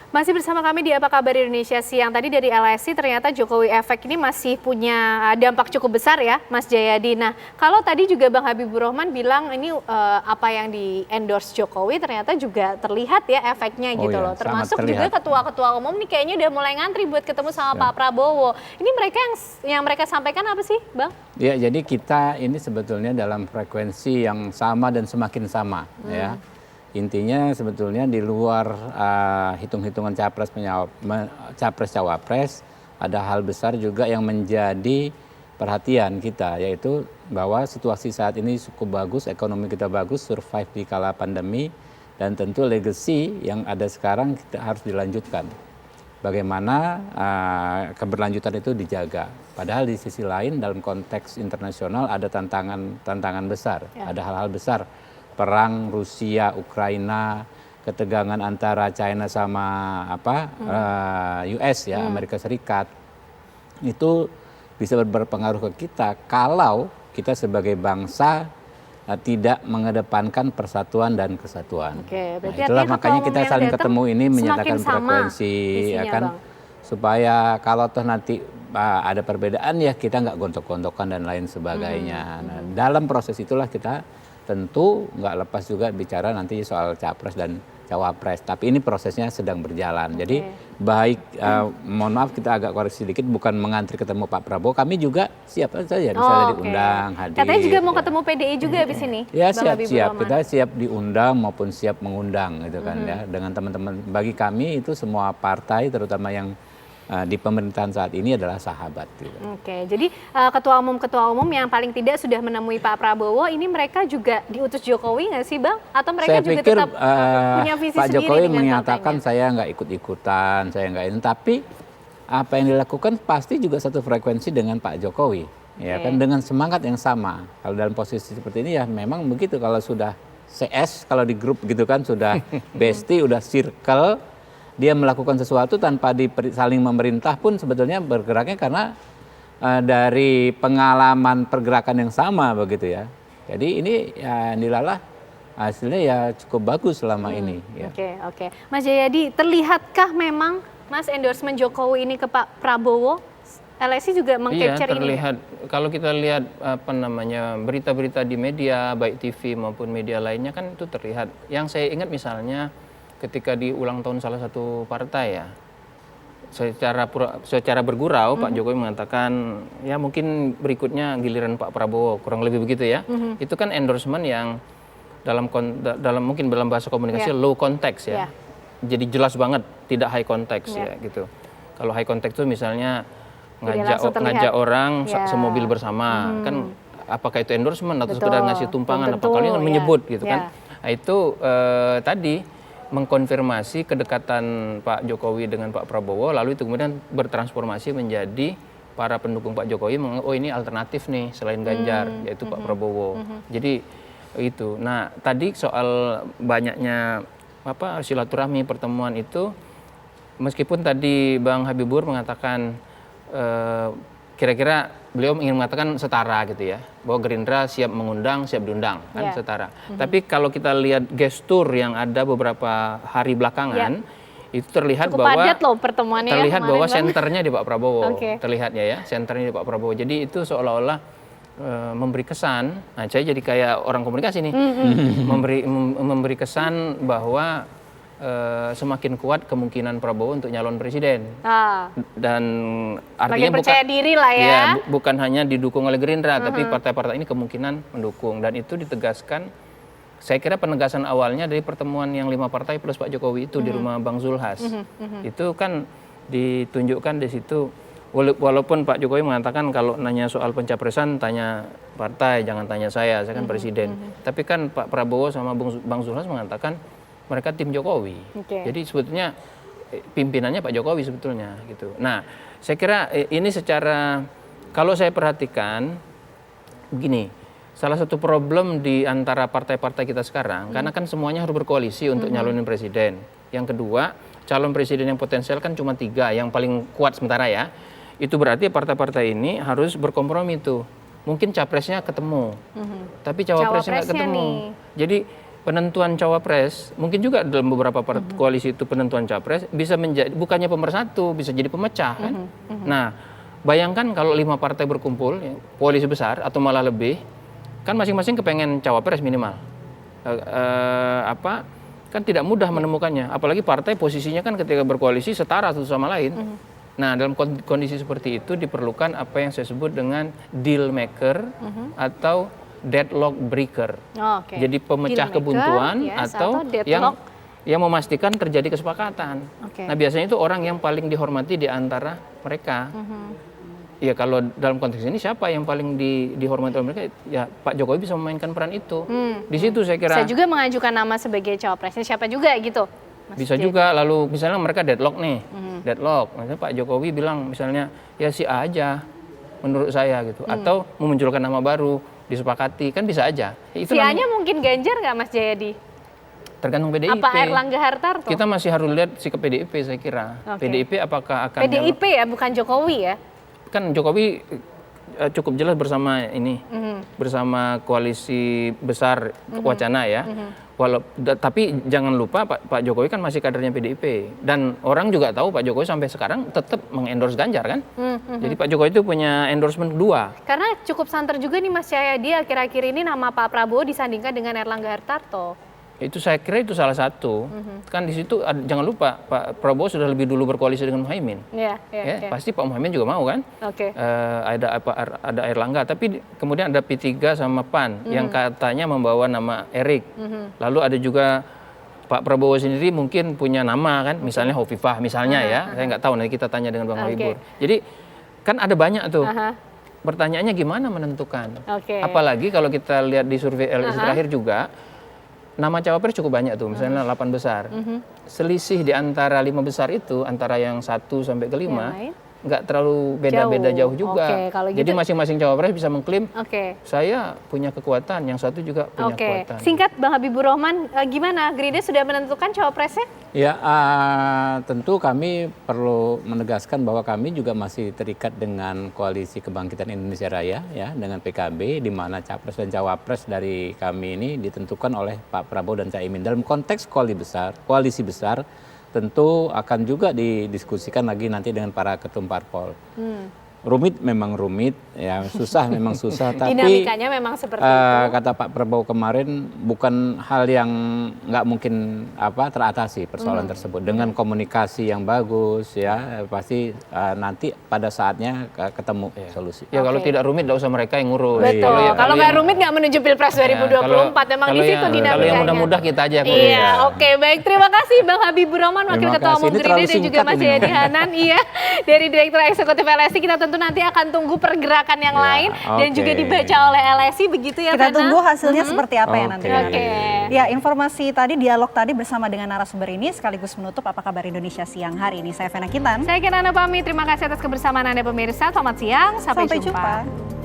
Masih bersama kami di Apa Kabar Indonesia Siang. Tadi dari LSI ternyata Jokowi Efek ini masih punya dampak cukup besar ya, Mas Jayadi. Nah, kalau tadi juga Bang Habibur Rahman bilang ini apa yang di-endorse Jokowi ternyata juga terlihat ya efeknya gitu loh. Termasuk juga ketua-ketua umum nih kayaknya udah mulai ngantri buat ketemu sama Pak Prabowo. Ini mereka yang mereka sampaikan apa sih, Bang? Ya, jadi kita ini sebetulnya dalam frekuensi yang sama dan semakin sama ya. Intinya sebetulnya di luar hitung-hitungan capres-cawapres ada hal besar juga yang menjadi perhatian kita, yaitu bahwa situasi saat ini cukup bagus, ekonomi kita bagus, survive di kala pandemi, dan tentu legacy yang ada sekarang kita harus dilanjutkan. Bagaimana keberlanjutan itu dijaga. Padahal di sisi lain dalam konteks internasional ada tantangan besar, ada hal-hal besar. Perang Rusia, Ukraina, ketegangan antara China sama US ya, Amerika Serikat, itu bisa berpengaruh ke kita kalau kita sebagai bangsa tidak mengedepankan persatuan dan kesatuan. Oke, Nah, itulah makanya kita saling ketemu ini menyatakan frekuensi, ya kan, supaya kalau toh nanti ada perbedaan ya kita nggak gontok-gontokan dan lain sebagainya. Nah, dalam proses itulah kita tentu nggak lepas juga bicara nanti soal capres dan cawapres. Tapi ini prosesnya sedang berjalan. Jadi baik, mohon maaf kita agak koreksi sedikit, bukan mengantri ketemu Pak Prabowo. Kami juga siap saja misalnya diundang, hadir. Katanya juga mau ketemu PDI juga habis ini. Ya siap-siap, kita siap diundang maupun siap mengundang gitu kan ya. Dengan teman-teman, bagi kami itu semua partai terutama yang di pemerintahan saat ini adalah sahabat. Gitu. Oke, jadi ketua umum yang paling tidak sudah menemui Pak Prabowo, ini mereka juga diutus Jokowi nggak sih, Bang? Atau mereka saya juga pikir, tetap punya visi Pak sendiri Jokowi dengan menyatakan partainya? Saya nggak ikut-ikutan, saya nggak ini, tapi apa yang dilakukan pasti juga satu frekuensi dengan Pak Jokowi, ya kan, dengan semangat yang sama. Kalau dalam posisi seperti ini ya memang begitu, kalau sudah CS, kalau di grup gitu kan sudah bestie, udah circle. Dia melakukan sesuatu tanpa saling memerintah pun sebetulnya bergeraknya karena dari pengalaman pergerakan yang sama begitu ya. Jadi ini ya dilalah hasilnya ya cukup bagus selama ini. Ya. Oke. Mas Jayadi, terlihatkah memang Mas endorsement Jokowi ini ke Pak Prabowo? LSI juga meng-capture ini? Iya, terlihat. Kalau kita lihat berita-berita di media, baik TV maupun media lainnya kan itu terlihat. Yang saya ingat misalnya ketika di ulang tahun salah satu partai ya, secara bergurau Pak Jokowi mengatakan ya mungkin berikutnya giliran Pak Prabowo, kurang lebih begitu ya. Itu kan endorsement yang dalam mungkin dalam bahasa komunikasi low context ya. Jadi jelas banget, tidak high context ya gitu. Kalau high context itu misalnya ngajak orang semobil bersama, kan apakah itu endorsement atau sekedar ngasih tumpangan, apa kalian menyebut gitu kan. Nah itu tadi mengkonfirmasi kedekatan Pak Jokowi dengan Pak Prabowo, lalu itu kemudian bertransformasi menjadi para pendukung Pak Jokowi, oh ini alternatif nih selain Ganjar, yaitu Pak Prabowo. Jadi itu. Nah tadi soal banyaknya silaturahmi pertemuan itu, meskipun tadi Bang Habibur mengatakan kira-kira beliau ingin mengatakan setara gitu ya, bahwa Gerindra siap mengundang, siap diundang, kan setara. Tapi kalau kita lihat gestur yang ada beberapa hari belakangan, itu terlihat cukup padat loh pertemuannya. Terlihat bahwa senternya di Pak Prabowo, terlihatnya ya, senternya di Pak Prabowo. Jadi itu seolah-olah memberi kesan, nah saya jadi kayak orang komunikasi nih, memberi kesan bahwa semakin kuat kemungkinan Prabowo untuk nyalon presiden. Dan artinya percaya diri lah ya. Bukan hanya didukung oleh Gerindra, tapi partai-partai ini kemungkinan mendukung. Dan itu ditegaskan, saya kira penegasan awalnya dari pertemuan yang 5 partai plus Pak Jokowi itu di rumah Bang Zulhas. Itu kan ditunjukkan di situ, walaupun Pak Jokowi mengatakan kalau nanya soal pencapresan tanya partai, jangan tanya saya kan presiden. Tapi kan Pak Prabowo sama Bang Zulhas mengatakan mereka tim Jokowi. Jadi sebetulnya pimpinannya Pak Jokowi sebetulnya gitu. Nah, saya kira ini secara, kalau saya perhatikan begini, salah satu problem di antara partai-partai kita sekarang, karena kan semuanya harus berkoalisi untuk nyalonin presiden. Yang kedua, calon presiden yang potensial kan cuma 3, yang paling kuat sementara ya. Itu berarti partai-partai ini harus berkompromi tuh. Mungkin capresnya ketemu, tapi cawapresnya nggak ketemu. Jadi penentuan cawapres, mungkin juga dalam beberapa koalisi itu penentuan cawapres bisa menjadi bukannya pemersatu, bisa jadi pemecah kan. Nah, bayangkan kalau 5 partai berkumpul, ya, koalisi besar atau malah lebih, kan masing-masing kepengen cawapres minimal. Kan tidak mudah menemukannya. Apalagi partai posisinya kan ketika berkoalisi setara satu sama lain. Nah, dalam kondisi seperti itu diperlukan apa yang saya sebut dengan deal maker atau deadlock breaker. Jadi pemecah kebuntuan atau yang memastikan terjadi kesepakatan. Nah, biasanya itu orang yang paling dihormati di antara mereka. Ya, kalau dalam konteks ini siapa yang paling dihormati oleh mereka? Ya, Pak Jokowi bisa memainkan peran itu. Di situ saya kira. Saya juga mengajukan nama sebagai cawapresnya siapa juga gitu. Bisa juga, lalu misalnya mereka deadlock nih, deadlock. Misalnya Pak Jokowi bilang misalnya ya si A aja menurut saya gitu, atau memunculkan nama baru disepakati, kan bisa aja. Itu si A-nya mungkin Ganjar nggak Mas Jayadi? Tergantung PDIP. Apa Erlangga Hartarto? Kita masih harus lihat sikap PDIP saya kira. PDIP apakah akan PDIP ya, bukan Jokowi ya? Kan Jokowi cukup jelas bersama ini, bersama koalisi besar wacana ya. Tapi jangan lupa Pak Jokowi kan masih kadernya PDIP, dan orang juga tahu Pak Jokowi sampai sekarang tetap mengendorse Ganjar kan. Jadi Pak Jokowi itu punya endorsement kedua. Karena cukup santer juga nih Mas Jayadi, akhir-akhir ini nama Pak Prabowo disandingkan dengan Erlangga Hartarto. Itu saya kira itu salah satu. Kan di situ jangan lupa Pak Prabowo sudah lebih dulu berkoalisi dengan Muhaimin. Pasti Pak Muhaimin juga mau kan. Ada Erlangga, tapi kemudian ada P3 sama PAN yang katanya membawa nama Erik. Lalu ada juga Pak Prabowo sendiri mungkin punya nama kan, misalnya Hovifah misalnya ya. Saya nggak tahu, nanti kita tanya dengan Bang Habibur. Jadi kan ada banyak tuh. Pertanyaannya gimana menentukan? Apalagi kalau kita lihat di survei LSI terakhir juga, nama cawapres cukup banyak tuh, misalnya 8 besar. Selisih di antara 5 besar itu, antara yang 1 sampai ke 5, nggak terlalu beda-beda jauh juga. Jadi masing-masing cawapres bisa mengklaim, saya punya kekuatan, yang satu juga punya kekuatan. Singkat Bang Habibur Rahman, gimana? Gerindra sudah menentukan cawapresnya? Ya, tentu kami perlu menegaskan bahwa kami juga masih terikat dengan Koalisi Kebangkitan Indonesia Raya, ya, dengan PKB, di mana capres dan cawapres dari kami ini ditentukan oleh Pak Prabowo dan Caimin. Dalam konteks koalisi besar, tentu akan juga didiskusikan lagi nanti dengan para ketum parpol. Rumit memang rumit, ya, susah memang susah. Tapi dinamikanya memang seperti itu. Kata Pak Prabowo kemarin, bukan hal yang nggak mungkin teratasi persoalan tersebut dengan komunikasi yang bagus, ya pasti nanti pada saatnya ketemu solusi. Ya kalau tidak rumit, nggak usah mereka yang ngurus. Betul. Kalau nggak rumit nggak menuju Pilpres 2024. Memang di situ dinamikanya. Kalau yang mudah-mudah kita aja. Iya, baik. Terima kasih Bang Habibur Rahman, Wakil Ketua Umum Gerindra, dan juga Mas Jayadi Hanan, dari Direktur Eksekutif LSI. Kita tentu nanti akan tunggu pergerakan yang lain dan juga dibaca oleh LSI, begitu ya. Kita tunggu hasilnya seperti apa ya nanti. Ya, informasi tadi, dialog tadi bersama dengan narasumber ini sekaligus menutup Apa Kabar Indonesia siang hari ini. Saya Vena Kitan. Saya Kirana pamit. Terima kasih atas kebersamaan Anda pemirsa. Selamat siang. Sampai jumpa.